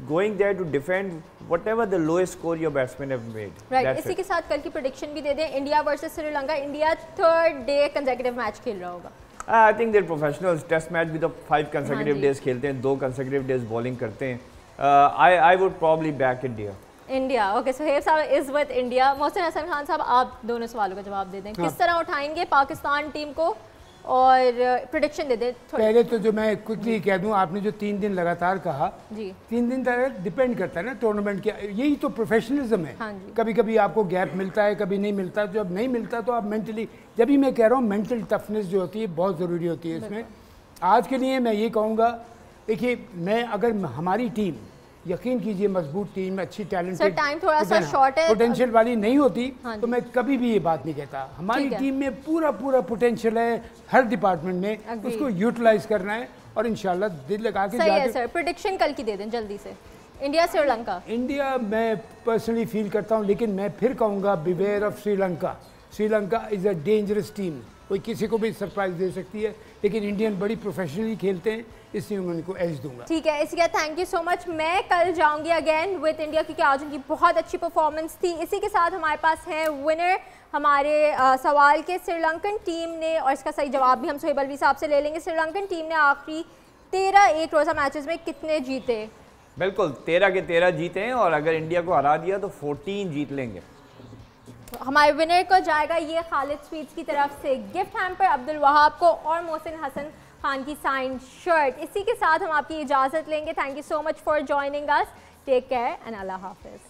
S3: going there to defend whatever the lowest score your batsmen have made.
S2: Right. इसी के साथ कल की prediction भी दे दें, India versus Sri Lanka. India 3rd day consecutive match खेल रहा होगा।
S3: I think they're professionals. Test match भी तो 5 consecutive days खेलते हैं, 2 consecutive days bowling करते हैं। I would probably back India.
S2: India, okay. Suhaib साहब is with India. Mohsin Hasan Khan साहब, आप दोनों सवालों का जवाब दे दें। किस तरह उठाएंगे पाकिस्तान टीम को और प्रेडिक्शन दे दें।
S4: पहले तो जो मैं क्विकली कह दूं, आपने जो 3 दिन लगातार कहा
S2: जी,
S4: 3 दिन तक डिपेंड करता है ना टूर्नामेंट के, यही तो प्रोफेशनलिज्म है।
S2: हाँ जी।
S4: कभी कभी आपको गैप मिलता है, कभी नहीं मिलता। जब नहीं मिलता तो आप मेंटली, जब भी मैं कह रहा हूँ मेंटल टफनेस जो होती है बहुत ज़रूरी होती है इसमें। आज के लिए मैं ये कहूँगा, देखिए मैं अगर हमारी टीम, यकीन कीजिए मजबूत टीम, अच्छी टैलेंटेड,
S2: टाइम थोड़ा सा शॉर्ट है,
S4: पोटेंशियल वाली नहीं होती
S2: हाँ
S4: तो मैं कभी भी ये बात नहीं कहता। हमारी टीम में पूरा पोटेंशियल है हर डिपार्टमेंट में, उसको यूटिलाइज करना है और इंशाल्लाह दिल लगा के
S2: सही है सर। प्रेडिक्शन कल की दे दें जल्दी से। इंडिया श्रीलंका।
S4: इंडिया मैं पर्सनली फील करता हूँ, लेकिन मैं फिर कहूँगा beware of Sri Lanka. Sri Lanka is a dangerous team, कोई किसी को भी सरप्राइज दे सकती है, लेकिन इंडियन बड़ी प्रोफेशनली खेलते हैं, इसलिए मैं उनको एज दूंगा।
S2: ठीक है, इसी का थैंक यू सो मच। मैं कल जाऊंगी अगेन विद इंडिया, क्योंकि आज उनकी बहुत अच्छी परफॉर्मेंस थी। इसी के साथ हमारे पास हैं विनर हमारे सवाल के। श्रीलंकन टीम ने, और इसका सही जवाब भी हम सोहेब अलवी साहब से ले लेंगे, श्रीलंकन टीम ने आखिरी 13 एक रोज़ा मैचेस में कितने जीते?
S3: बिल्कुल 13 के 13 जीते हैं, और अगर इंडिया को हरा दिया तो 14 जीत लेंगे।
S2: हमारे विनर को जाएगा ये खालिद स्वीट्स की तरफ से गिफ्ट हैम्पर, अब्दुल वहाब को और मोहसिन हसन खान की साइन शर्ट। इसी के साथ हम आपकी इजाज़त लेंगे। Thank you so much for joining us. Take care and Allah हाफिज़।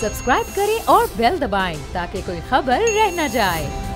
S1: सब्सक्राइब करें और बेल दबाएं ताकि कोई खबर रह न जाए।